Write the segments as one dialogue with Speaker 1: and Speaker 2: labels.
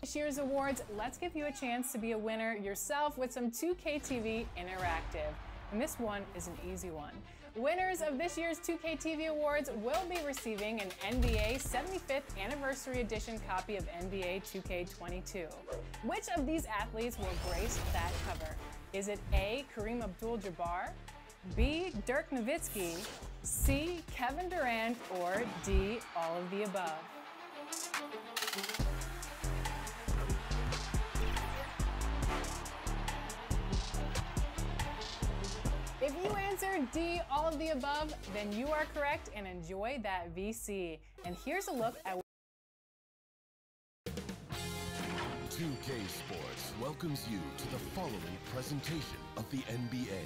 Speaker 1: This year's awards, let's give you a chance to be a winner yourself with some 2K TV Interactive. And this one is an easy one. Winners of this year's 2K TV Awards will be receiving an NBA 75th Anniversary Edition copy of NBA 2K22. Which of these athletes will grace that cover? Is it A, Kareem Abdul-Jabbar, B, Dirk Nowitzki, C, Kevin Durant, or D, all of the above? If you answered D, all of the above, then you are correct and enjoy that VC. And here's a look at
Speaker 2: 2K Sports welcomes you to the following presentation of the NBA.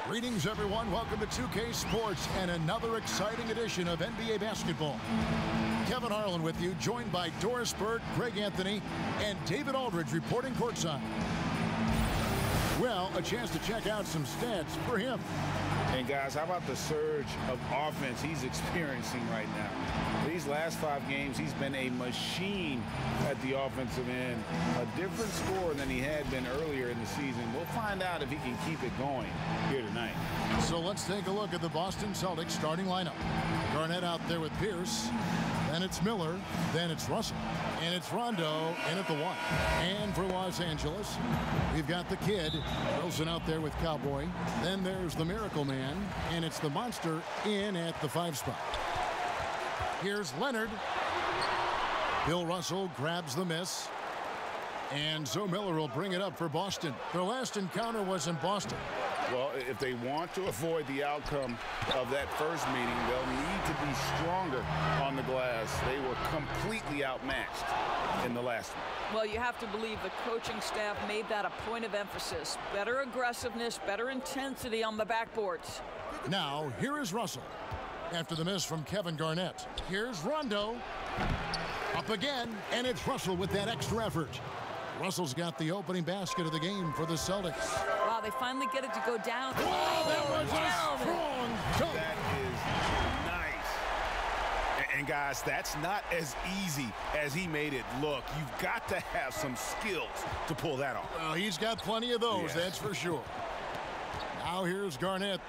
Speaker 3: Greetings, everyone. Welcome to 2K Sports and another exciting edition of NBA basketball. Kevin Harlan with you, joined by Doris Bird, Greg Anthony, and David Aldridge reporting courtside. Well, a chance to check out some stats for him.
Speaker 4: And guys, how about the surge of offense he's experiencing right now? These last 5 games, he's been a machine at the offensive end. A different scorer than he had been earlier in the season. We'll find out if he can keep it going here tonight.
Speaker 3: So let's take a look at the Boston Celtics starting lineup. Garnett out there with Pierce. Then it's Miller. Then it's Russell. And it's Rondo in at the 1. And for Los Angeles, we've got the kid, Wilson, out there with Cowboy. Then there's the Miracle Man. And it's the Monster in at the 5 spot. Here's Leonard. Bill Russell grabs the miss. And Zoe Miller will bring it up for Boston. Their last encounter was in Boston.
Speaker 4: Well, if they want to avoid the outcome of that first meeting, they'll need to be stronger on the glass. They were completely outmatched in the last one.
Speaker 5: Well, you have to believe the coaching staff made that a point of emphasis. Better aggressiveness, better intensity on the backboards.
Speaker 3: Now, here is Russell. After the miss from Kevin Garnett. Here's Rondo. Up again, and it's Russell with that extra effort. Russell's got the opening basket of the game for the Celtics.
Speaker 5: Wow, they finally get it to go down.
Speaker 3: Oh, that was a strong dunk.
Speaker 4: That is nice. And guys, that's not as easy as he made it look. You've got to have some skills to pull that off.
Speaker 3: Well, he's got plenty of those,
Speaker 4: yes.
Speaker 3: That's for sure. Now here's Garnett.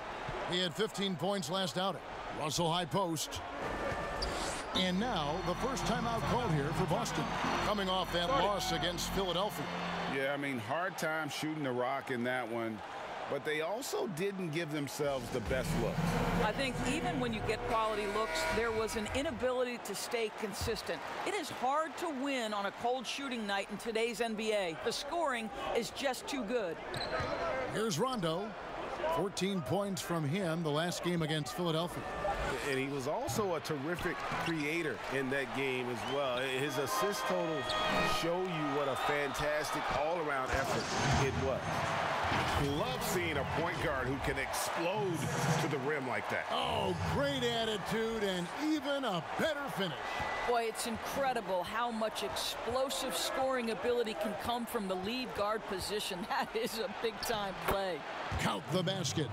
Speaker 3: He had 15 points last outing. Russell high post. And now the first timeout called here for Boston, coming off that loss against Philadelphia.
Speaker 4: Yeah, I mean, hard time shooting the rock in that one, but they also didn't give themselves the best look.
Speaker 5: I think even when you get quality looks, there was an inability to stay consistent. It is hard to win on a cold shooting night in today's NBA. The scoring is just too good.
Speaker 3: Here's Rondo. 14 points from him the last game against Philadelphia.
Speaker 4: And he was also a terrific creator in that game as well. His assist totals show you what a fantastic all-around effort it was. Love seeing a point guard who can explode to the rim like that.
Speaker 3: Oh, great attitude and even a better finish.
Speaker 5: Boy, it's incredible how much explosive scoring ability can come from the lead guard position. That is a big-time play.
Speaker 3: Count the basket.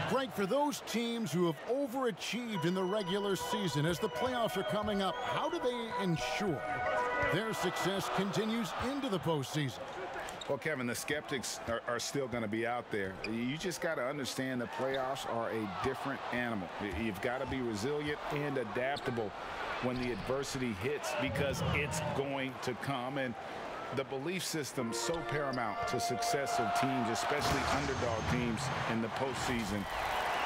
Speaker 3: Great for those teams who have overachieved in the regular season. As the playoffs are coming up, how do they ensure their success continues into the postseason?
Speaker 4: Well, Kevin, the skeptics are still going to be out there. You just got to understand the playoffs are a different animal. You've got to be resilient and adaptable when the adversity hits, because it's going to come. And the belief system so paramount to success of teams, especially underdog teams in the postseason.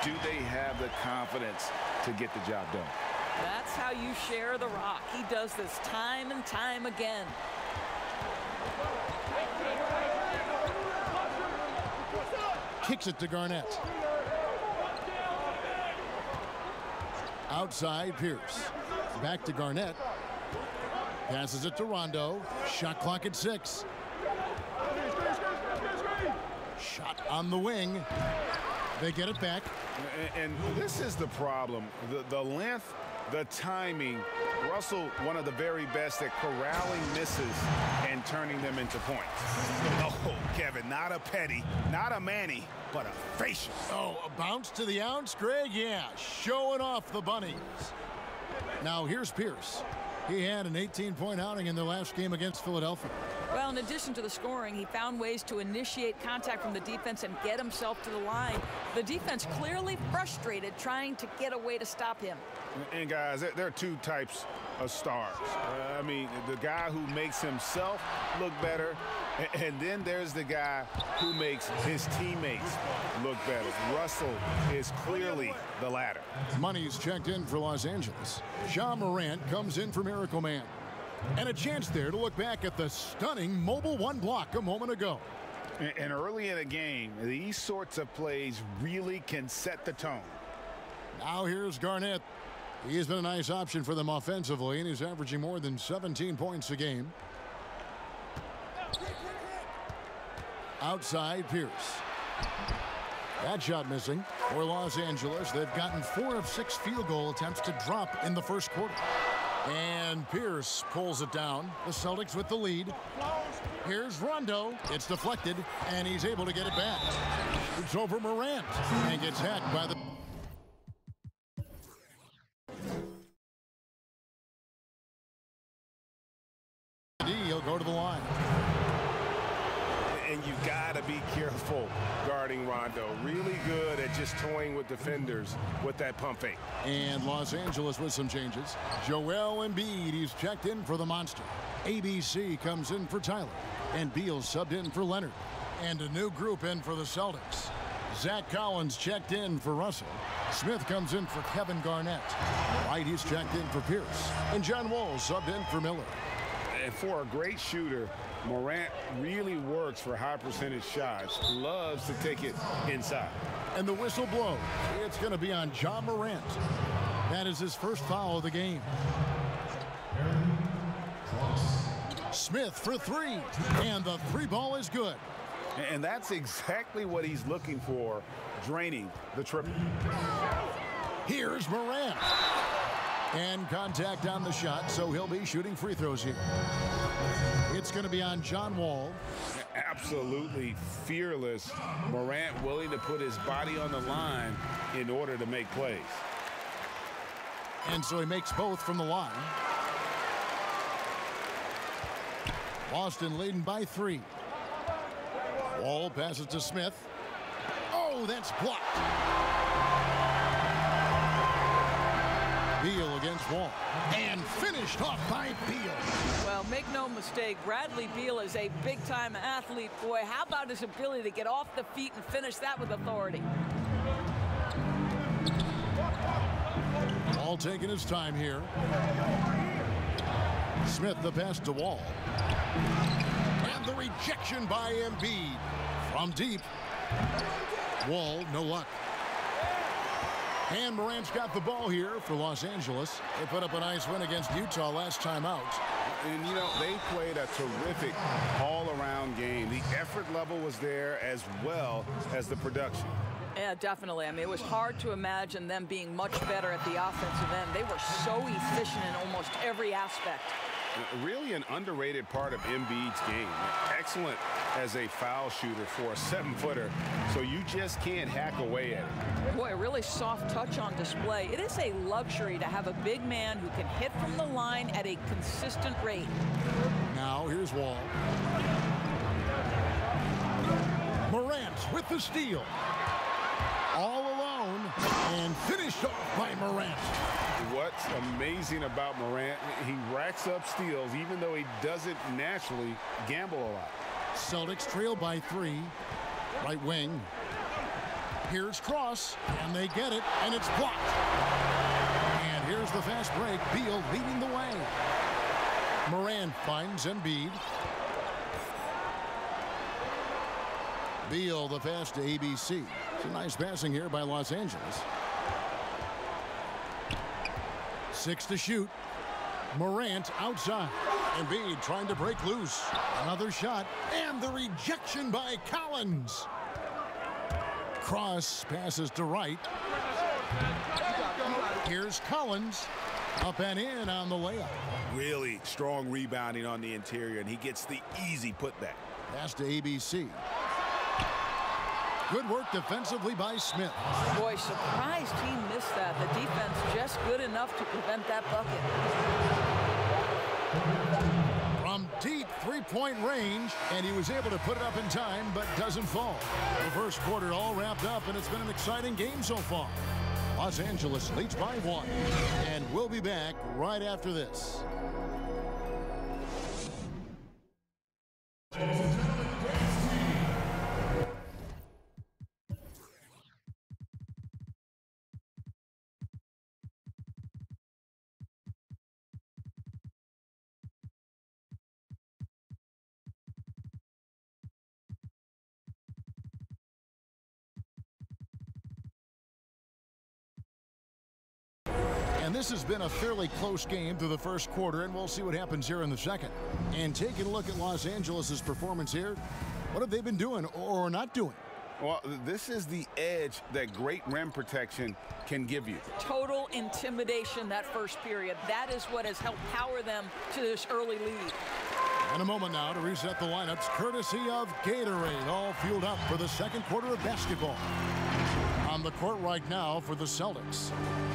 Speaker 4: Do they have the confidence to get the job done?
Speaker 5: That's how you share the rock. He does this time and time again.
Speaker 3: Kicks it to Garnett. Outside, Pierce. Back to Garnett. Passes it to Rondo. Shot clock at 6. Shot on the wing. They get it back.
Speaker 4: And this is the problem. The length the timing. Russell, one of the very best at corralling misses and turning them into points. Oh, Kevin, not a petty, not a Manny, but a facial.
Speaker 3: Oh, a bounce to the ounce, Greg? Yeah, showing off the bunnies. Now here's Pierce. He had an 18-point outing in their last game against Philadelphia.
Speaker 5: Well, in addition to the scoring, he found ways to initiate contact from the defense and get himself to the line. The defense clearly frustrated trying to get a way to stop him.
Speaker 4: And guys, there are two types of stars. I mean, the guy who makes himself look better, and then there's the guy who makes his teammates look better. Russell is clearly the latter.
Speaker 3: Money's checked in for Los Angeles. Ja Morant comes in for Miracle Man. And a chance there to look back at the stunning mobile one block a moment ago.
Speaker 4: And early in a game, these sorts of plays really can set the tone.
Speaker 3: Now here's Garnett. He's been a nice option for them offensively, and he's averaging more than 17 points a game. Outside, Pierce. That shot missing for Los Angeles. They've gotten 4 of 6 field goal attempts to drop in the first quarter. And Pierce pulls it down. The Celtics with the lead. Here's Rondo. It's deflected, and he's able to get it back. It's over Morant, and gets hacked by the... He'll go to the line.
Speaker 6: And you've got to be careful guarding Rondo. Really good at just toying with defenders with that pump fake.
Speaker 3: And Los Angeles with some changes. Joel Embiid, he's checked in for the Monster. ABC comes in for Tyler. And Beal subbed in for Leonard. And a new group in for the Celtics. Zach Collins checked in for Russell. Smith comes in for Kevin Garnett. White, he's checked in for Pierce. And John Wall subbed in for Miller.
Speaker 4: And for a great shooter, Morant really works for high percentage shots. Loves to take it inside.
Speaker 3: And the whistle blows. It's going to be on Ja Morant. That is his first foul of the game. Smith for 3. And the 3 ball is good.
Speaker 4: And that's exactly what he's looking for, draining the triple.
Speaker 3: Here's Morant. And contact on the shot, so he'll be shooting free throws here. It's going to be on John Wall.
Speaker 4: Absolutely fearless. Morant willing to put his body on the line in order to make plays.
Speaker 3: And so he makes both from the line. Boston leading by 3. Wall passes to Smith. Oh, that's blocked. Beal against Wall. And finished off by Beal.
Speaker 5: Well, make no mistake, Bradley Beal is a big-time athlete. Boy, how about his ability to get off the feet and finish that with authority?
Speaker 3: Wall taking his time here. Smith the pass to Wall. And the rejection by Embiid. From deep. Wall, no luck. And Morant's got the ball here for Los Angeles. They put up a nice win against Utah last time out.
Speaker 4: And, you know, they played a terrific all-around game. The effort level was there as well as the production.
Speaker 5: Yeah, definitely. I mean, it was hard to imagine them being much better at the offensive end. They were so efficient in almost every aspect.
Speaker 4: Really an underrated part of Embiid's game. Excellent as a foul shooter for a 7-footer, so you just can't hack away at it.
Speaker 5: Boy, a really soft touch on display. It is a luxury to have a big man who can hit from the line at a consistent rate.
Speaker 3: Now here's Wall. Morant with the steal. All alone and finished off by Morant.
Speaker 4: What's amazing about Morant, he racks up steals even though he doesn't naturally gamble a lot.
Speaker 3: Celtics trail by 3. Right wing. Here's cross, and they get it, and it's blocked. And here's the fast break. Beal leading the way. Morant finds Embiid. Beal the pass to ABC. It's a nice passing here by Los Angeles. 6 to shoot. Morant outside. Embiid trying to break loose. Another shot. And the rejection by Collins. Cross passes to Wright. Here's Collins. Up and in on the layup.
Speaker 6: Really strong rebounding on the interior, and he gets the easy putback.
Speaker 3: Pass to ABC. Good work defensively by Smith.
Speaker 5: Boy, surprised he missed that. The defense just good enough to prevent that bucket.
Speaker 3: From deep three-point range, and he was able to put it up in time, but doesn't fall. The first quarter all wrapped up, and it's been an exciting game so far. Los Angeles leads by 1, and we'll be back right after this. And this has been a fairly close game through the first quarter, and we'll see what happens here in the second. And taking a look at Los Angeles' performance here, what have they been doing or not doing?
Speaker 4: Well, this is the edge that great rim protection can give you.
Speaker 5: Total intimidation that first period. That is what has helped power them to this early lead.
Speaker 3: And a moment now to reset the lineups, courtesy of Gatorade, all fueled up for the second quarter of basketball. On the court right now for the Celtics.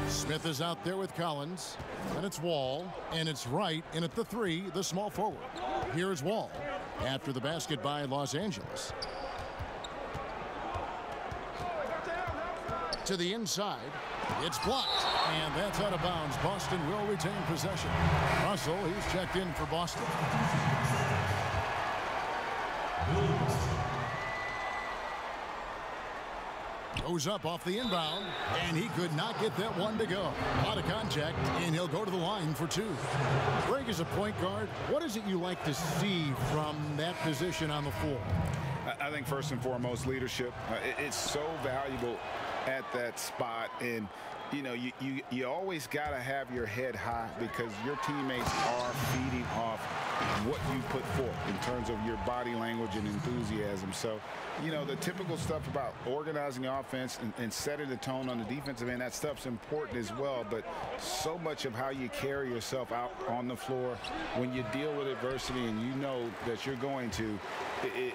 Speaker 3: Smith is out there with Collins, and it's Wall, and it's Wright in at the 3, the small forward. Here's Wall after the basket by Los Angeles. To the inside, it's blocked, and that's out of bounds. Boston will retain possession. Russell, he's checked in for Boston. Goes up off the inbound, and he could not get that one to go. Out of contact, and he'll go to the line for 2. Greg, as a point guard, what is it you like to see from that position on the floor?
Speaker 4: I think first and foremost, leadership. It's so valuable at that spot, and you know, you always got to have your head high because your teammates are feeding off what you put forth in terms of your body language and enthusiasm. So, you know, the typical stuff about organizing the offense and setting the tone on the defensive end, that stuff's important as well. But so much of how you carry yourself out on the floor when you deal with adversity and you know that you're going to,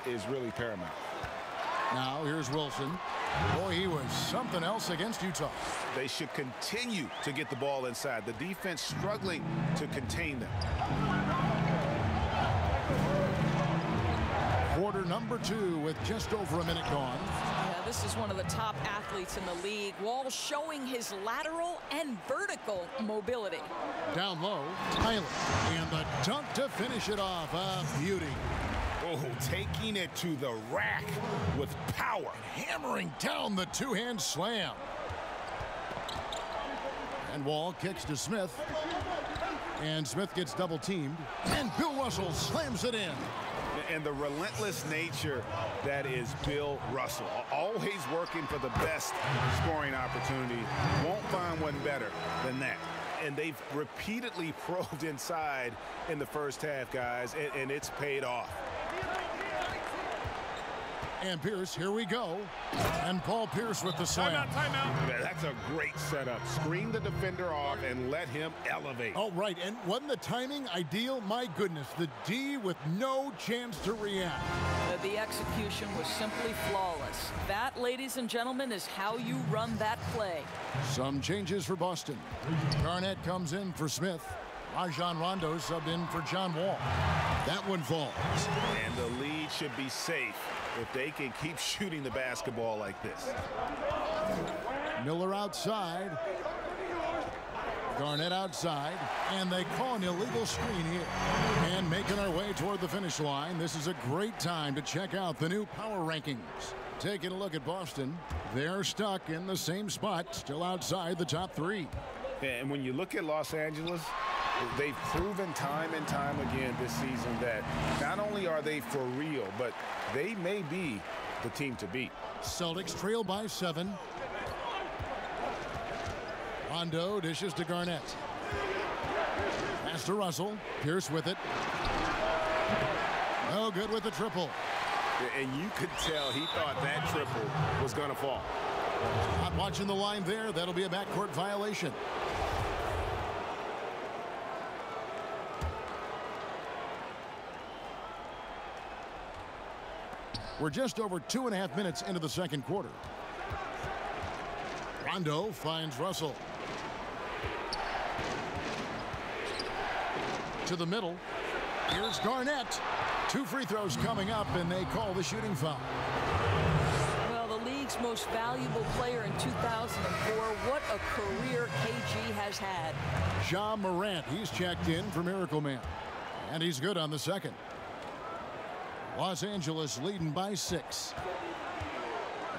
Speaker 4: is really paramount.
Speaker 3: Now here's Wilson. Boy, he was something else against Utah.
Speaker 6: They should continue to get the ball inside. The defense struggling to contain them.
Speaker 3: Quarter number 2 with just over a minute gone.
Speaker 5: Yeah, this is one of the top athletes in the league. Wall showing his lateral and vertical mobility.
Speaker 3: Down low, Tyler, and the dunk to finish it off. A beauty.
Speaker 6: Oh, taking it to the rack with power.
Speaker 3: Hammering down the two-hand slam. And Wall kicks to Smith. And Smith gets double-teamed. And Bill Russell slams it in.
Speaker 6: And the relentless nature that is Bill Russell. Always working for the best scoring opportunity. Won't find one better than that. And they've repeatedly probed inside in the first half, guys, and it's paid off.
Speaker 3: And Pierce, here we go. And Paul Pierce with the slam.
Speaker 6: Timeout. That's a great setup. Screen the defender off and let him elevate.
Speaker 3: Oh, right. And wasn't the timing ideal? My goodness, the D with no chance to react.
Speaker 5: The execution was simply flawless. That, ladies and gentlemen, is how you run that play.
Speaker 3: Some changes for Boston. Garnett comes in for Smith. Rajon Rondo subbed in for John Wall. That one falls.
Speaker 6: And the lead should be safe if they can keep shooting the basketball like this.
Speaker 3: Miller outside. Garnett outside. And they call an illegal screen here. And making our way toward the finish line, this is a great time to check out the new power rankings. Taking a look at Boston, they're stuck in the same spot, still outside the top 3.
Speaker 4: And when you look at Los Angeles, they've proven time and time again this season that not only are they for real, but they may be the team to beat.
Speaker 3: Celtics trail by 7. Rondo dishes to Garnett. Pass to Russell. Pierce with it. No good with the triple.
Speaker 6: And you could tell he thought that triple was going to fall.
Speaker 3: Not watching the line there. That'll be a backcourt violation. We're just over 2.5 minutes into the second quarter. Rondo finds Russell. To the middle. Here's Garnett. 2 free throws coming up, and they call the shooting foul.
Speaker 5: Well, the league's most valuable player in 2004. What a career KG has had.
Speaker 3: Ja Morant, he's checked in for Miracle Man. And he's good on the second. Los Angeles leading by 6.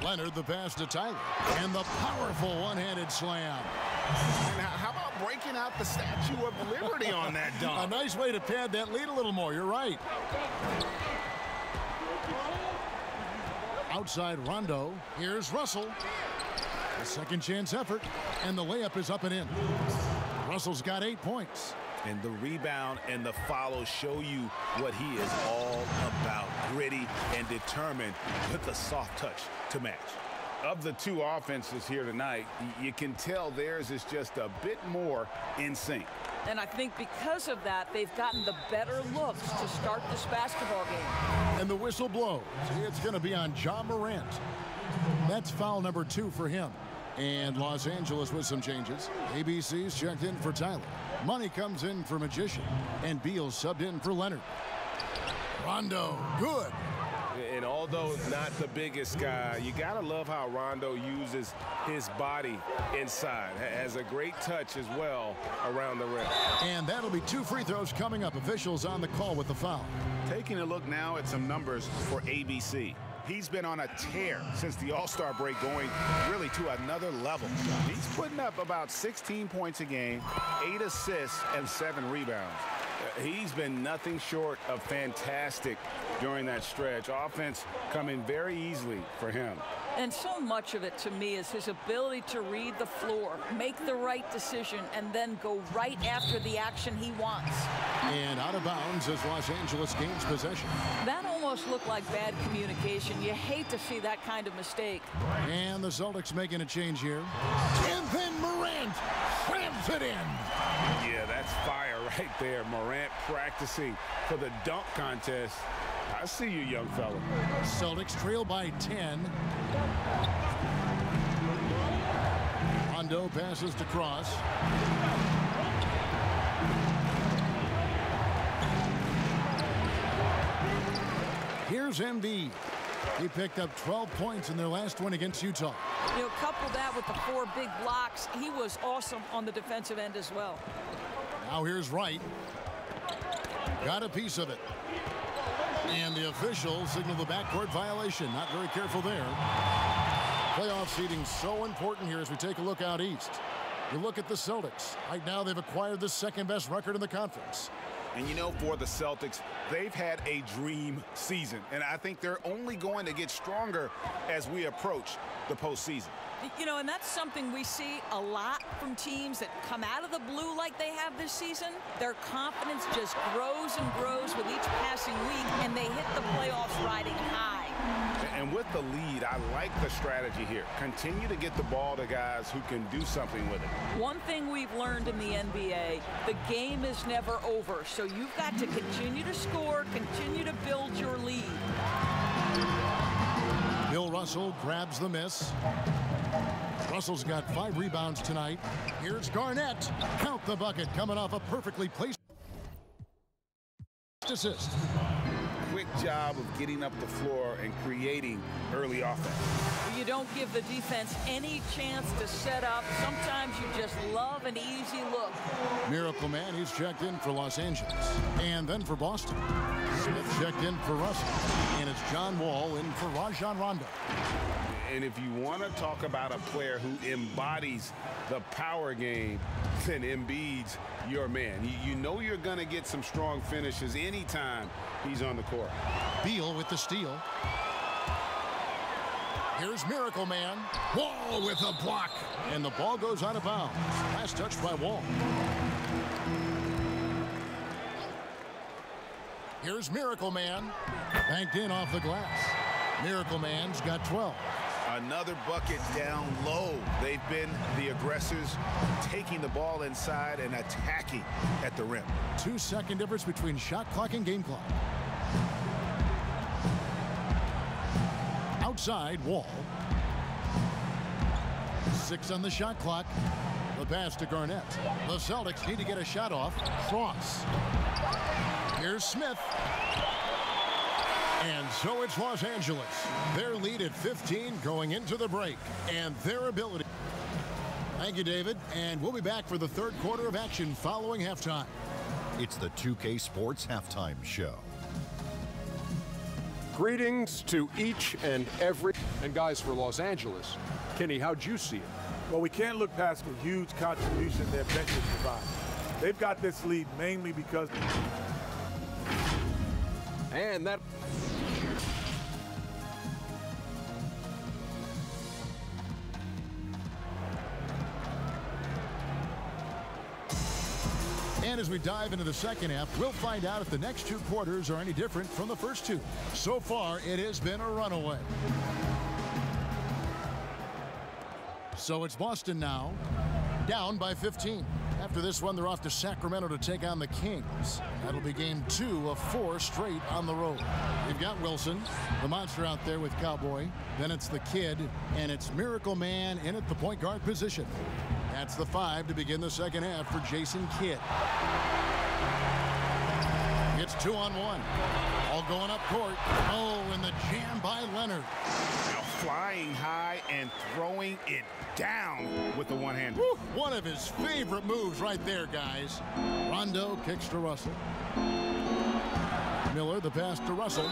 Speaker 3: Leonard the pass to Tyler. And the powerful one-handed slam.
Speaker 6: And how about breaking out the Statue of Liberty on that dunk?
Speaker 3: A nice way to pad that lead a little more. You're right. Outside Rondo. Here's Russell. A second chance effort. And the layup is up and in. Russell's got 8 points.
Speaker 6: And the rebound and the follow show you what he is all about. Gritty and determined with a soft touch to match. Of the 2 offenses here tonight, you can tell theirs is just a bit more in sync.
Speaker 5: And I think because of that, they've gotten the better looks to start this basketball game.
Speaker 3: And the whistle blows. It's going to be on Ja Morant. That's foul number 2 for him. And Los Angeles with some changes. ABC's checked in for Tyler. Money comes in for Magician. And Beal subbed in for Leonard. Rondo, good.
Speaker 6: And although not the biggest guy, you got to love how Rondo uses his body inside. Has a great touch as well around the rim.
Speaker 3: And that'll be 2 free throws coming up. Officials on the call with the foul.
Speaker 6: Taking a look now at some numbers for ABC. He's been on a tear since the All-Star break, going really to another level. He's putting up about 16 points a game, 8 assists, and 7 rebounds. He's been nothing short of fantastic during that stretch. Offense coming very easily for him.
Speaker 5: And so much of it, to me, is his ability to read the floor, make the right decision, and then go right after the action he wants.
Speaker 3: And out of bounds as Los Angeles gains possession.
Speaker 5: That almost looked like bad communication. You hate to see that kind of mistake.
Speaker 3: And the Celtics making a change here. And then Morant slams it in.
Speaker 6: Yeah, that's fire right there. Morant practicing for the dunk contest. I see you, young fella.
Speaker 3: Celtics trail by 10. Rondo passes to Cross. Here's Embiid. He picked up 12 points in their last one against Utah.
Speaker 5: You know, couple that with the 4 big blocks. He was awesome on the defensive end as well.
Speaker 3: Now here's Wright. Got a piece of it. And the officials signal the backcourt violation. Not very careful there. Playoff seeding so important here as we take a look out east. You look at the Celtics. Right now they've acquired the 2nd best record in the conference.
Speaker 6: And you know, for the Celtics, they've had a dream season. And I think they're only going to get stronger as we approach the postseason.
Speaker 5: You know, and that's something we see a lot from teams that come out of the blue like they have this season. Their confidence just grows and grows with each passing week, and they hit the playoffs riding high.
Speaker 6: And with the lead, I like the strategy here. Continue to get the ball to guys who can do something with it. One
Speaker 5: thing we've learned in the NBA, the game is never over. So you've got to continue to score, continue to build your lead.
Speaker 3: Bill Russell grabs the miss. Russell's got 5 rebounds tonight. Here's Garnett. Count the bucket, coming off a perfectly placed assist.
Speaker 6: Quick job of getting up the floor and creating early offense.
Speaker 5: You don't give the defense any chance to set up. Sometimes you just love an easy look.
Speaker 3: Miracle Man, he's checked in for Los Angeles. And then for Boston. Smith checked in for Russell. And it's John Wall in for Rajon Rondo.
Speaker 6: And if you want to talk about a player who embodies the power game, then Embiid's your man. You know you're going to get some strong finishes anytime he's on the court.
Speaker 3: Beal with the steal. Here's Miracle Man. Wall with a block. And the ball goes out of bounds. Last touch by Wall. Here's Miracle Man. Banked in off the glass. Miracle Man's got 12.
Speaker 6: Another bucket down low. They've been the aggressors, taking the ball inside and attacking at the rim.
Speaker 3: 2-second difference between shot clock and game clock. side, Wall. 6 on the shot clock. The pass to Garnett. The Celtics need to get a shot off. Frost. Here's Smith. And so it's Los Angeles. Their lead at 15 going into the break. And their ability. Thank you, David. And we'll be back for the third quarter of action following halftime.
Speaker 7: It's the 2K Sports Halftime Show.
Speaker 8: Greetings to each and every. And guys, for Los Angeles, Kenny, how'd you see it?
Speaker 9: Well, we can't look past the huge contribution their benches provide. They've got this lead mainly because.
Speaker 8: And that.
Speaker 3: And as we dive into the second half, we'll find out if the next 2 quarters are any different from the first 2. So far, it has been a runaway. So it's Boston now, down by 15. After this one, they're off to Sacramento to take on the Kings. That'll be game 2 of 4 straight on the road. You've got Wilson, the monster out there with Cowboy. Then it's the kid, and it's Miracle Man in at the point guard position. That's the 5 to begin the second half for Jason Kidd. It's 2-on-1. All going up court. Oh, and the jam by Leonard.
Speaker 6: Now flying high and throwing it down with the one-hand.
Speaker 3: One of his favorite moves right there, guys. Rondo kicks to Russell. Miller, the pass to Russell.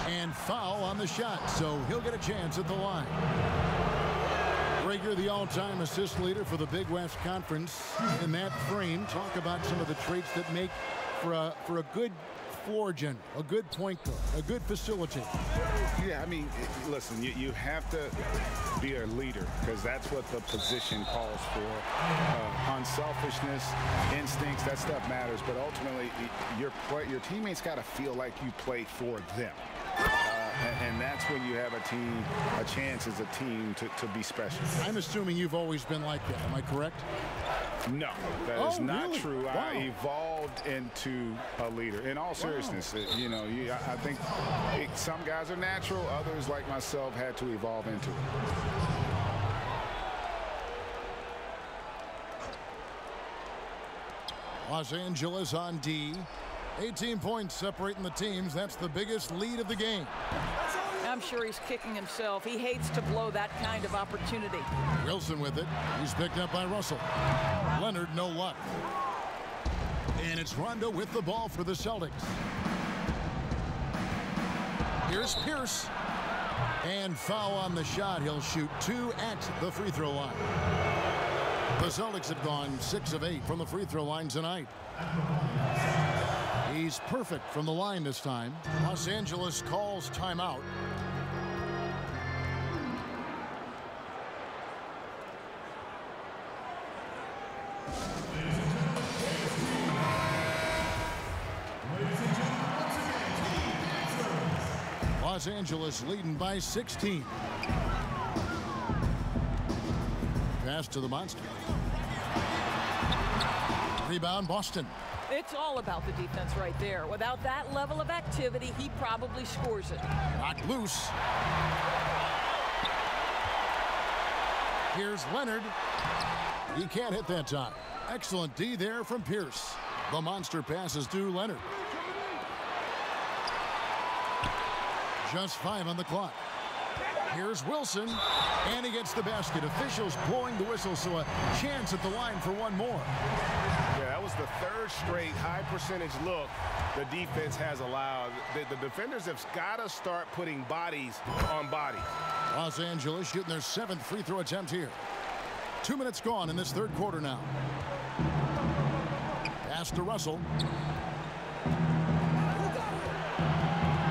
Speaker 3: And foul on the shot, so he'll get a chance at the line. Rager, the all-time assist leader for the Big West Conference. In that frame, talk about some of the traits that make for a good floor general, a good point guard, a good facilitator.
Speaker 6: Yeah, I mean, listen, you have to be a leader because that's what the position calls for. Unselfishness, instincts, that stuff matters. But ultimately, your teammates got to feel like you play for them. And that's when you have a chance as a team to be special.
Speaker 3: I'm assuming you've always been like that. Am I correct?
Speaker 6: No, that is not
Speaker 3: really?
Speaker 6: true.
Speaker 3: Wow.
Speaker 6: I evolved into a leader. In all seriousness, I think some guys are natural. Others, like myself, had to evolve into it.
Speaker 3: Los Angeles on D. 18 points separating the teams. That's the biggest lead of the game.
Speaker 5: I'm sure he's kicking himself. He hates to blow that kind of opportunity.
Speaker 3: Wilson with it. He's picked up by Russell. Leonard, no luck. And it's Rondo with the ball for the Celtics. Here's Pierce. And foul on the shot. He'll shoot 2 at the free throw line. The Celtics have gone 6 of 8 from the free throw line tonight. He's perfect from the line this time. Los Angeles calls timeout. Los Angeles leading by 16. Pass to the monster. Rebound, Boston.
Speaker 5: It's all about the defense right there. Without that level of activity, he probably scores it.
Speaker 3: Knocked loose. Here's Leonard. He can't hit that time. Excellent D there from Pierce. The monster passes to Leonard. Just 5 on the clock. Here's Wilson, and he gets the basket. Officials blowing the whistle, so a chance at the line for one more.
Speaker 6: Yeah, that was the 3rd straight high percentage look the defense has allowed. The defenders have got to start putting bodies on bodies.
Speaker 3: Los Angeles shooting their 7th free throw attempt here. 2 minutes gone in this 3rd quarter now. Pass to Russell.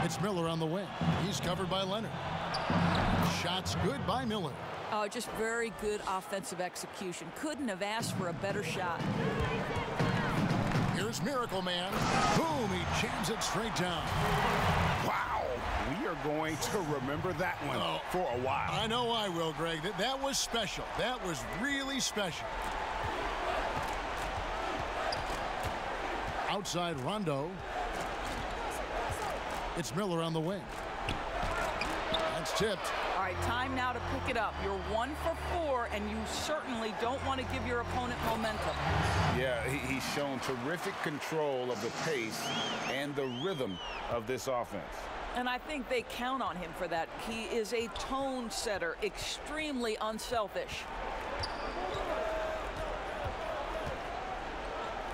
Speaker 3: It's Miller on the wing. He's covered by Leonard. Shots good by Miller.
Speaker 5: Oh, just very good offensive execution. Couldn't have asked for a better shot.
Speaker 3: Here's Miracle Man. Boom, he jams it straight down.
Speaker 6: Wow. We are going to remember that one for a while.
Speaker 3: I know I will, Greg. That was special. That was really special. Outside Rondo. It's Miller on the wing. That's tipped.
Speaker 5: right, time now to pick it up. You're 1 for 4, and you certainly don't want to give your opponent momentum.
Speaker 4: Yeah, he's shown terrific control of the pace and the rhythm of this offense.
Speaker 5: And I think they count on him for that. He is a tone setter, extremely unselfish.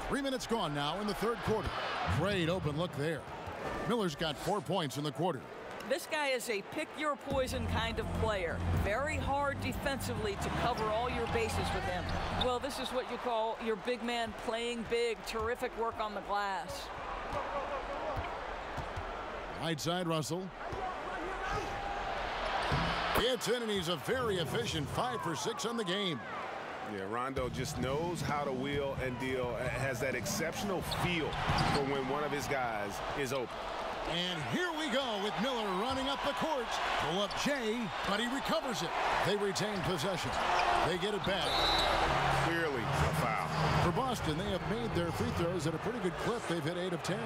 Speaker 3: 3 minutes gone now in the third quarter. Great open look there. Miller's got 4 points in the quarter.
Speaker 5: This guy is a pick-your-poison kind of player. Very hard defensively to cover all your bases with him. Well, this is what you call your big man playing big. Terrific work on the glass.
Speaker 3: Right side, Russell. It's in, and he's a very efficient 5 for 6 on the game.
Speaker 6: Yeah, Rondo just knows how to wheel and deal, has that exceptional feel for when one of his guys is open.
Speaker 3: And here we go with Miller running up the court. Pull up Jay, but he recovers it. They retain possession. They get it back.
Speaker 6: Clearly a foul.
Speaker 3: For Boston, they have made their free throws at a pretty good clip. They've hit 8 of 10.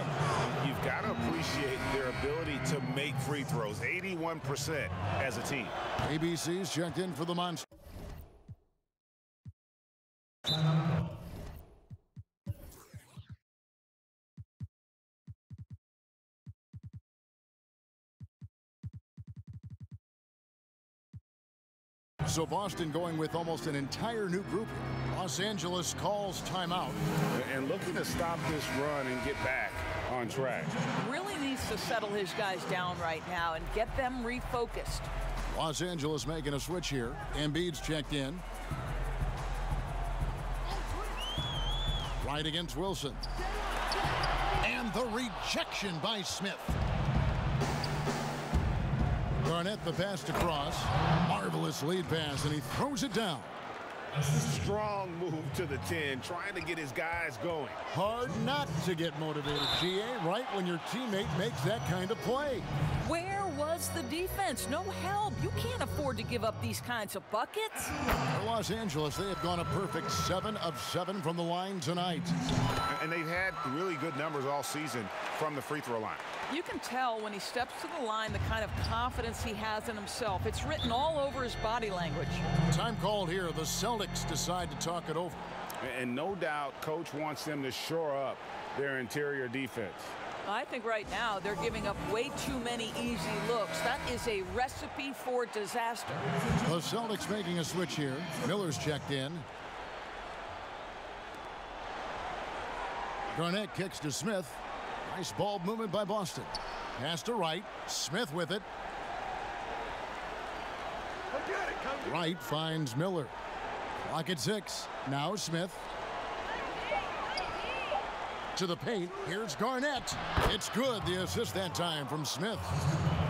Speaker 6: You've got to appreciate their ability to make free throws. 81% as a team.
Speaker 3: ABC's checked in for the Monsters. So Boston going with almost an entire new group here. Los Angeles calls timeout.
Speaker 6: And looking to stop this run and get back on track.
Speaker 5: Really needs to settle his guys down right now and get them refocused.
Speaker 3: Los Angeles making a switch here. Embiid's checked in. Right against Wilson. And the rejection by Smith. Garnett the pass across. Marvelous lead pass, and he throws it down.
Speaker 6: Strong move to the 10, trying to get his guys going.
Speaker 3: Hard not to get motivated, GA, right when your teammate makes that kind of play.
Speaker 5: Where was the defense? No help. You can't afford to give up these kinds of buckets.
Speaker 3: For Los Angeles, they have gone a perfect 7 of 7 from the line tonight.
Speaker 6: And they've had really good numbers all season from the free throw line.
Speaker 5: You can tell when he steps to the line the kind of confidence he has in himself. It's written all over his body language.
Speaker 3: Time called here. The Celtics decide to talk it over.
Speaker 6: And no doubt, Coach wants them to shore up their interior defense.
Speaker 5: I think right now they're giving up way too many easy looks. That is a recipe for disaster.
Speaker 3: The Celtics making a switch here. Miller's checked in. Garnett kicks to Smith. Nice ball movement by Boston. Pass to Wright. Smith with it. Wright finds Miller. Clock at 6. Now Smith. To the paint. Here's Garnett. It's good. The assist that time from Smith.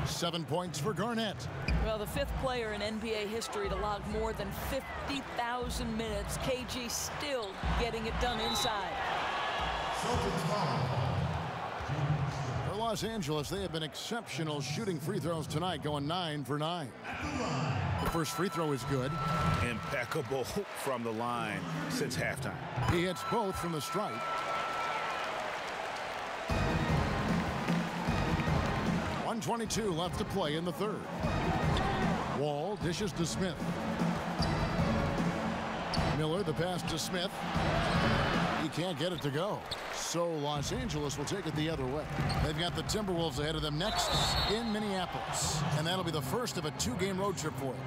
Speaker 3: 7 points for Garnett.
Speaker 5: Well, the 5th player in NBA history to log more than 50,000 minutes. KG still getting it done inside.
Speaker 3: For Los Angeles, they have been exceptional shooting free throws tonight, going 9 for 9. The first free throw is good.
Speaker 6: Impeccable from the line since halftime.
Speaker 3: He hits both from the stripe. .122 left to play in the third. Wall dishes to Smith. Miller, the pass to Smith. He can't get it to go. So Los Angeles will take it the other way. They've got the Timberwolves ahead of them next in Minneapolis. And that'll be the first of a 2-game road trip for them.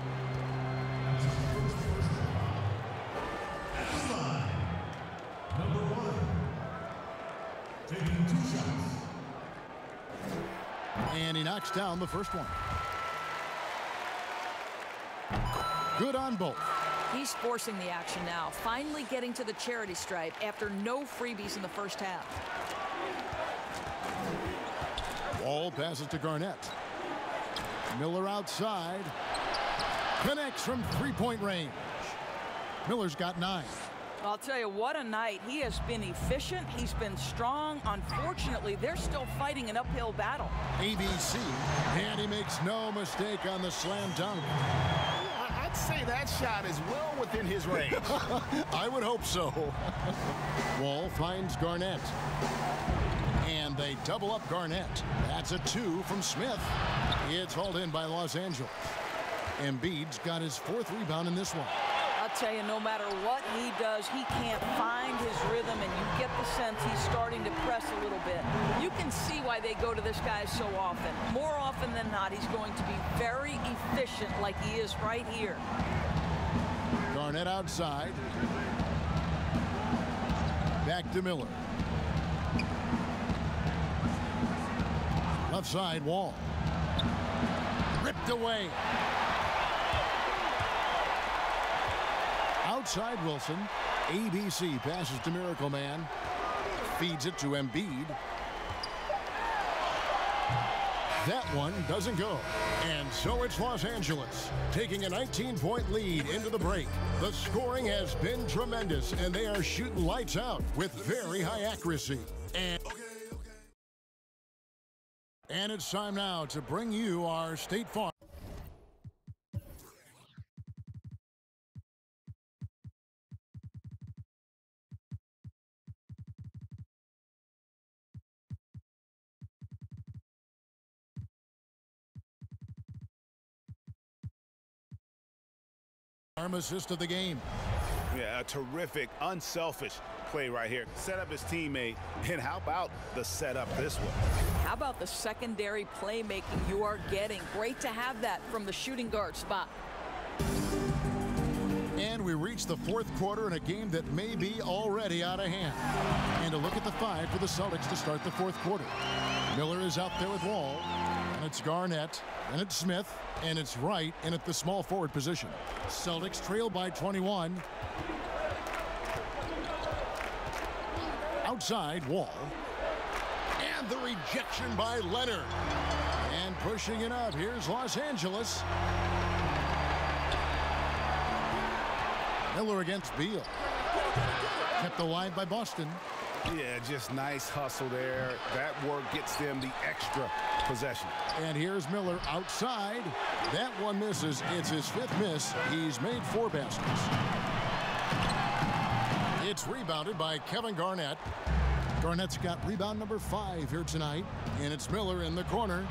Speaker 3: And he knocks down the first one. Good on both.
Speaker 5: He's forcing the action now, finally getting to the charity stripe after no freebies in the first half.
Speaker 3: Wall passes to Garnett. Miller outside. Connects from three-point range. Miller's got 9.
Speaker 5: I'll tell you, what a night. He has been efficient. He's been strong. Unfortunately, they're still fighting an uphill battle.
Speaker 3: ABC, and he makes no mistake on the slam dunk.
Speaker 6: I'd say that shot is well within his range.
Speaker 3: I would hope so. Wall finds Garnett. And they double up Garnett. That's a 2 from Smith. It's hauled in by Los Angeles. Embiid's got his 4th rebound in this one.
Speaker 5: I'll tell you, no matter what he does, he can't find his rhythm, and you get the sense he's starting to press a little bit. You can see why they go to this guy so often. More often than not, he's going to be very efficient like he is right here.
Speaker 3: Garnett outside. Back to Miller. Left side, Wall. Ripped away. Outside Wilson. ABC passes to Miracle Man. Feeds it to Embiid. That one doesn't go. And so it's Los Angeles taking a 19-point lead into the break. The scoring has been tremendous, and they are shooting lights out with very high accuracy. And it's time now to bring you our State Farm. Assist of the game.
Speaker 6: Yeah, a terrific, unselfish play right here. Set up his teammate, and how about the setup this way?
Speaker 5: How about the secondary playmaking you are getting? Great to have that from the shooting guard spot.
Speaker 3: And we reach the 4th quarter in a game that may be already out of hand. And a look at the 5 for the Celtics to start the 4th quarter. Miller is out there with Wall, and it's Garnett, and it's Smith, and it's Wright in at the small forward position. Celtics trail by 21. Outside, Wall. And the rejection by Leonard. And pushing it up, here's Los Angeles. Miller against Beal. Kept alive by Boston.
Speaker 6: Yeah, just nice hustle there. That work gets them the extra possession.
Speaker 3: And here's Miller outside. That one misses. It's his 5th miss. He's made 4 baskets. It's rebounded by Kevin Garnett. Garnett's got rebound number 5 here tonight. And it's Miller in the corner.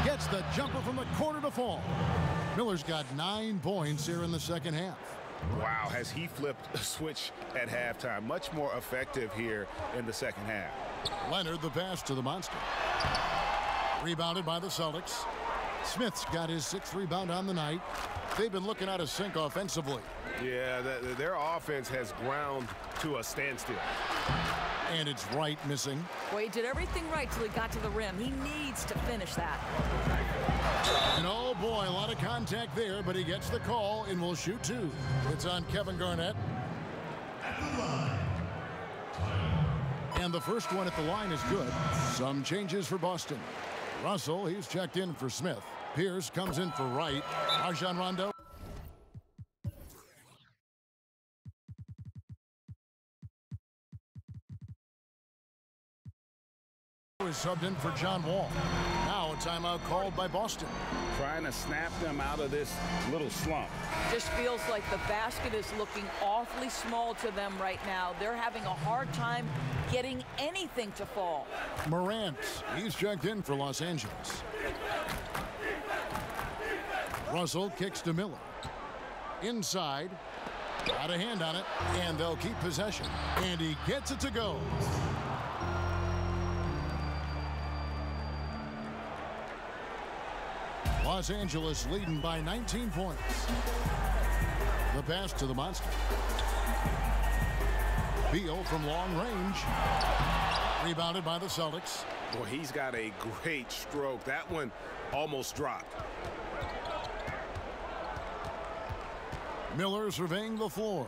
Speaker 3: Gets the jumper from the corner to fall. Miller's got 9 points here in the second half.
Speaker 6: Wow, has he flipped a switch at halftime. Much more effective here in the second half.
Speaker 3: Leonard the pass to the monster. Rebounded by the Celtics. Smith's got his 6th rebound on the night. They've been looking out of sync offensively.
Speaker 6: Yeah, their offense has ground to a standstill.
Speaker 3: And it's Wright missing.
Speaker 5: Well, he did everything right till he got to the rim. He needs to finish that.
Speaker 3: And oh boy, a lot of contact there, but he gets the call and will shoot 2. It's on Kevin Garnett. And the first one at the line is good. Some changes for Boston. Russell, he's checked in for Smith. Pierce comes in for Wright. Rajon Rondo. Is subbed in for John Wall. Now a timeout called by Boston.
Speaker 6: Trying to snap them out of this little slump.
Speaker 5: Just feels like the basket is looking awfully small to them right now. They're having a hard time getting anything to fall.
Speaker 3: Morant, he's checked in for Los Angeles. Russell kicks to Miller. Inside. Got a hand on it, and they'll keep possession. And he gets it to go. Los Angeles leading by 19 points. The pass to the monster. Beal from long range. Rebounded by the Celtics.
Speaker 6: Boy, he's got a great stroke. That one almost dropped.
Speaker 3: Miller surveying the floor.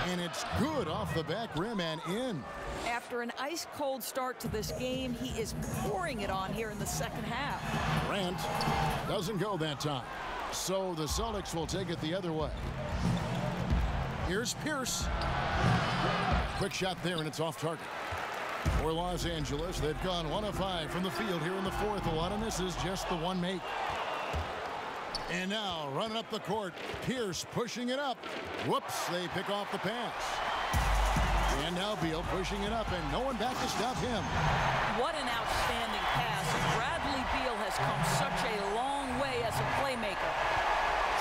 Speaker 3: And it's good off the back rim and in.
Speaker 5: After an ice-cold start to this game, he is pouring it on here in the second half.
Speaker 3: Grant doesn't go that time. So the Celtics will take it the other way. Here's Pierce. Quick shot there, and it's off target. For Los Angeles, they've gone 1 of 5 from the field here in the 4th. A lot of misses, just the one make. And now, running up the court, Pierce pushing it up. Whoops, they pick off the pass. And now Beal pushing it up, and no one back to stop him.
Speaker 5: What an outstanding pass. Bradley Beal has come such a long way as a playmaker.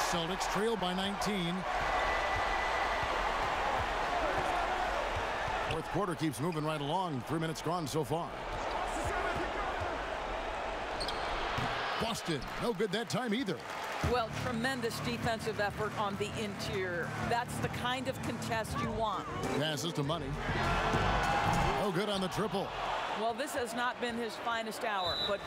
Speaker 3: Celtics trail by 19. Fourth quarter keeps moving right along. 3 minutes gone so far. Boston, no good that time either.
Speaker 5: Well, tremendous defensive effort on the interior. That's the kind of contest you want.
Speaker 3: Passes to Money. No good on the triple.
Speaker 5: Well, this has not been his finest hour, but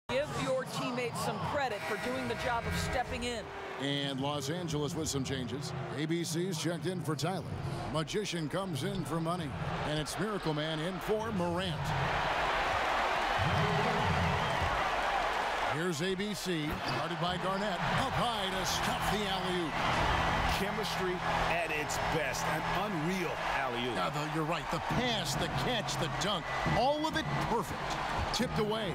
Speaker 5: give your teammates some credit for doing the job of stepping in.
Speaker 3: And Los Angeles with some changes. ABC's checked in for Tyler. Magician comes in for Money. And it's Miracle Man in for Morant. Here's ABC, guarded by Garnett. Up high to stop the alley-oop.
Speaker 6: Chemistry at its best. An unreal alley-oop.
Speaker 3: Yeah, you're right. The pass, the catch, the dunk. All of it perfect. Tipped away.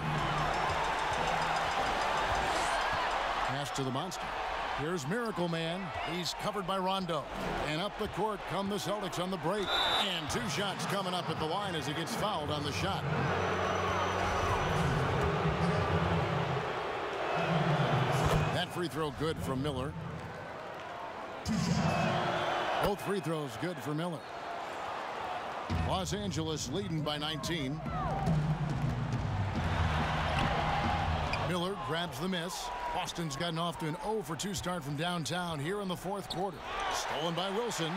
Speaker 3: Pass to the monster. Here's Miracle Man. He's covered by Rondo. And up the court come the Celtics on the break. And 2 shots coming up at the line as he gets fouled on the shot. That free throw good from Miller. Both free throws good for Miller. Los Angeles leading by 19. Miller grabs the miss. Boston's gotten off to an 0-for-2 start from downtown here in the fourth quarter. Stolen by Wilson.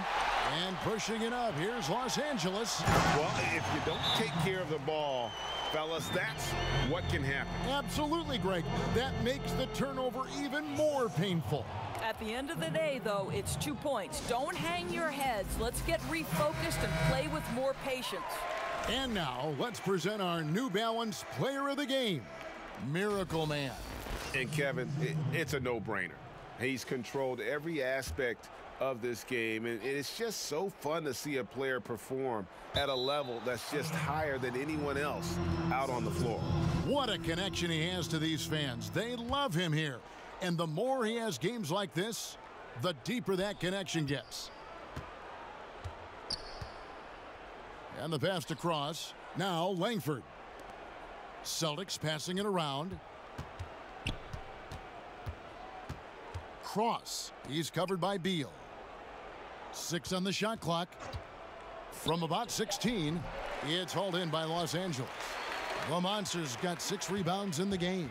Speaker 3: And pushing it up. Here's Los Angeles.
Speaker 6: Well, if you don't take care of the ball, fellas, that's what can happen.
Speaker 3: Absolutely, Greg. That makes the turnover even more painful.
Speaker 5: At the end of the day, though, it's 2 points. Don't hang your heads. Let's get refocused and play with more patience.
Speaker 3: And now, let's present our New Balance Player of the Game, Miracle Man.
Speaker 6: And Kevin, it's a no-brainer. He's controlled every aspect of this game, and it's just so fun to see a player perform at a level that's just higher than anyone else out on the floor.
Speaker 3: What a connection he has to these fans. They love him here. And the more he has games like this, the deeper that connection gets. And the pass to Cross. Now Langford. Celtics passing it around. Cross. He's covered by Beal. 6 on the shot clock. From about 16, it's hauled in by Los Angeles. The Monsters got 6 rebounds in the game.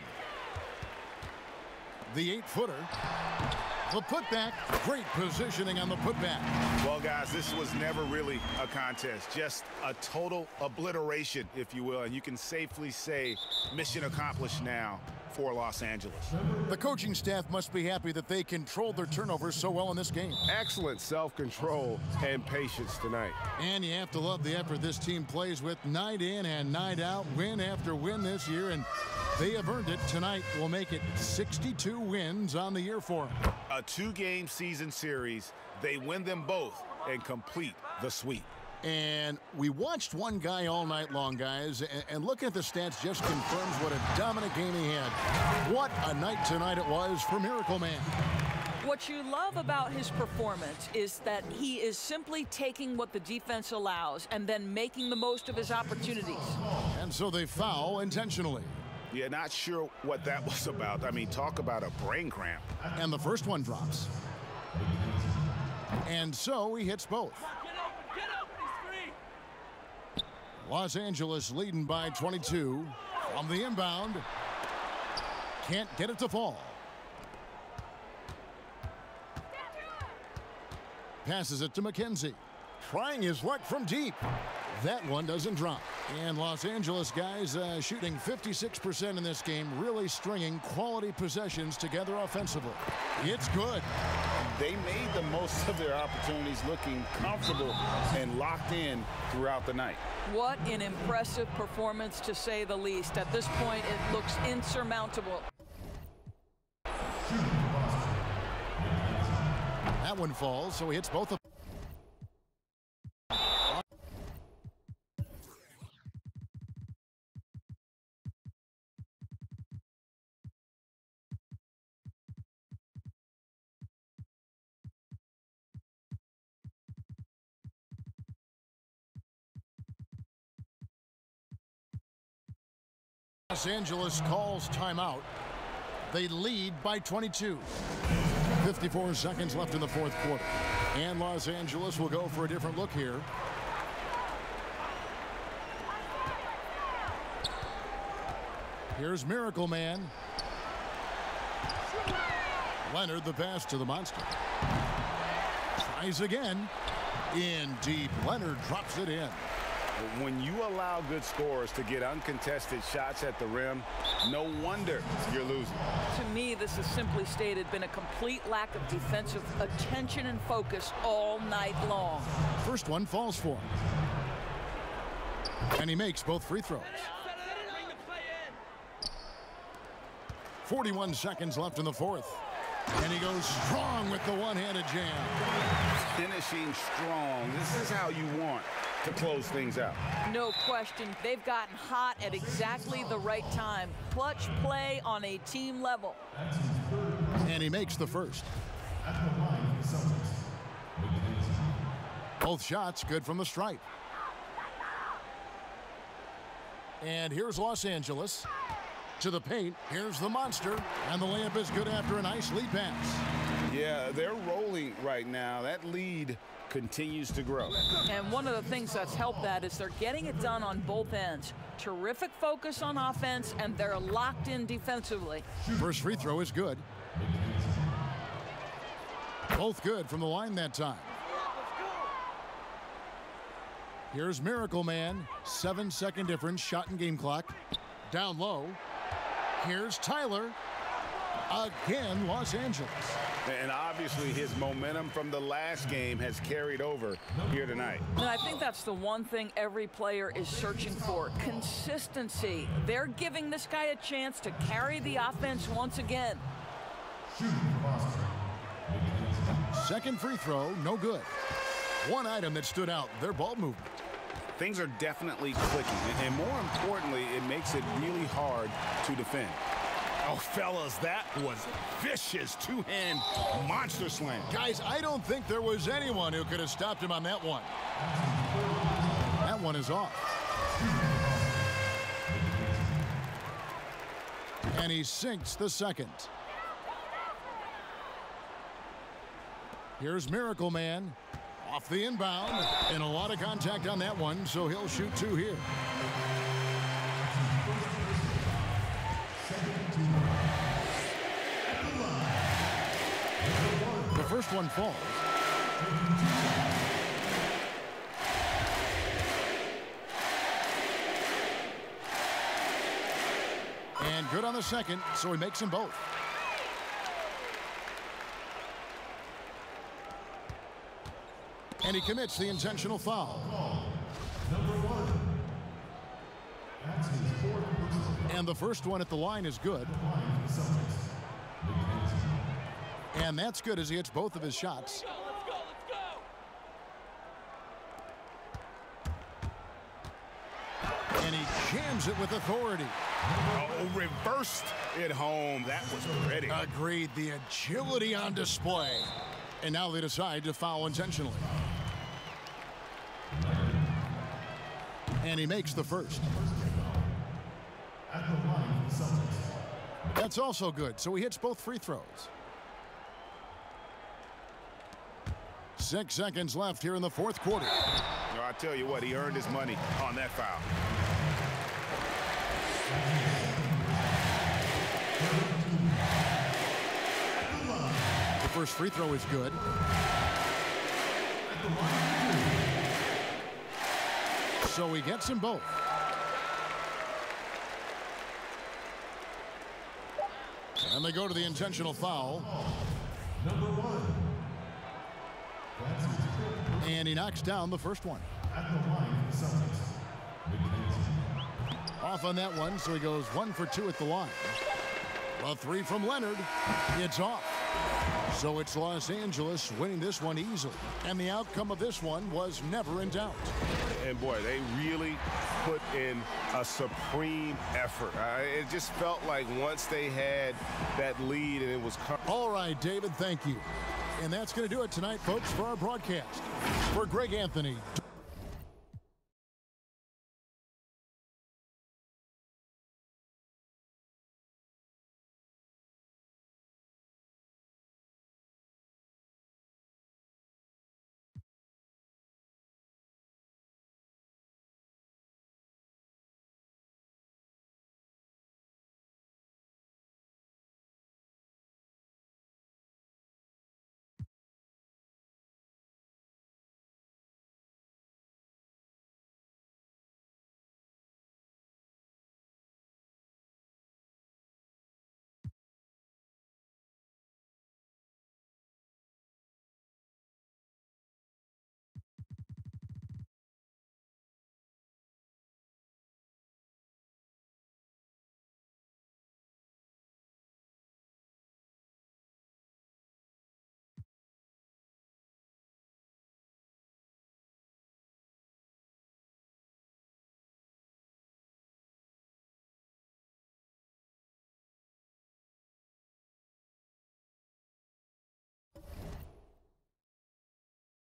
Speaker 3: The 8-footer. The putback. Great positioning on the putback.
Speaker 6: Well, guys, this was never really a contest. Just a total obliteration, if you will. And you can safely say mission accomplished now for Los Angeles.
Speaker 3: The coaching staff must be happy that they controlled their turnovers so well in this game.
Speaker 6: Excellent self-control and patience tonight.
Speaker 3: And you have to love the effort this team plays with night in and night out, win after win this year, and they have earned it. Tonight will make it 62 wins on the year for them.
Speaker 6: A 2-game season series. They win them both and complete the sweep.
Speaker 3: And we watched one guy all night long, guys, and looking at the stats just confirms what a dominant game he had. What a night tonight it was for Miracle Man.
Speaker 5: What you love about his performance is that he is simply taking what the defense allows and then making the most of his opportunities.
Speaker 3: And so they foul intentionally.
Speaker 6: Yeah, not sure what that was about. I mean, talk about a brain cramp.
Speaker 3: And the first one drops. And so he hits both. Los Angeles leading by 22. From the inbound. Can't get it to fall. Passes it to McKenzie. Trying his luck from deep. That one doesn't drop. And Los Angeles guys shooting 56% in this game, really stringing quality possessions together offensively. It's good.
Speaker 6: They made the most of their opportunities, looking comfortable and locked in throughout the night.
Speaker 5: What an impressive performance, to say the least. At this point, it looks insurmountable.
Speaker 3: That one falls, so he hits both of them. Los Angeles calls timeout. They lead by 22. 54 seconds left in the fourth quarter. And Los Angeles will go for a different look here. Here's Miracle Man. Leonard the pass to the monster. Tries again. In deep. Leonard drops it in.
Speaker 4: When you allow good scorers to get uncontested shots at the rim, no wonder you're losing.
Speaker 5: To me, this has simply stated been a complete lack of defensive attention and focus all night long.
Speaker 3: First one falls for him. And he makes both free throws. 41 seconds left in the fourth. And he goes strong with the one-handed jam.
Speaker 4: Finishing strong. This is how you want to close things out.
Speaker 5: No question. They've gotten hot at exactly the right time. Clutch play on a team level.
Speaker 3: And he makes the first. Both shots good from the stripe. And here's Los Angeles. To the paint. Here's the monster. And the layup is good after a nice lead pass.
Speaker 4: Yeah, they're rolling right now. That lead continues to grow.
Speaker 5: And one of the things that's helped that is they're getting it done on both ends. Terrific focus on offense, and they're locked in defensively.
Speaker 3: First free throw is good. Both good from the line that time. Here's Miracle Man. 7-second difference. Shot and game clock. Down low. Here's Tyler. Again, Los Angeles.
Speaker 4: And obviously his momentum from the last game has carried over here tonight.
Speaker 5: And I think that's the one thing every player is searching for. Consistency. They're giving this guy a chance to carry the offense once again.
Speaker 3: Second free throw, no good. One item that stood out, their ball movement.
Speaker 4: Things are definitely clicking, and more importantly, it makes it really hard to defend. Oh, fellas, that was vicious two-hand monster slam.
Speaker 3: Guys, I don't think there was anyone who could have stopped him on that one. That one is off. And he sinks the second. Here's Miracle Man. Off the inbound, and a lot of contact on that one, so he'll shoot two here. The first one falls. And good on the second, so he makes them both. And he commits the intentional foul. And the first one at the line is good. And that's good as he hits both of his shots. And he jams it with authority.
Speaker 4: Oh, reversed it home. That was pretty.
Speaker 3: Agreed. The agility on display. And now they decide to foul intentionally. And he makes the first. That's also good, so he hits both free throws. 6 seconds left here in the fourth quarter.
Speaker 4: No, I tell you what, he earned his money on that foul.
Speaker 3: The first free throw is good. So he gets them both. And they go to the intentional foul. And he knocks down the first one. Off on that one, so he goes 1 for 2 at the line. A three from Leonard. It's off. So it's Los Angeles winning this one easily. And the outcome of this one was never in doubt.
Speaker 4: And boy, they really put in a supreme effort. It just felt like once they had that lead and it was...
Speaker 3: All right, David, thank you. And that's going to do it tonight, folks, for our broadcast. For Greg Anthony.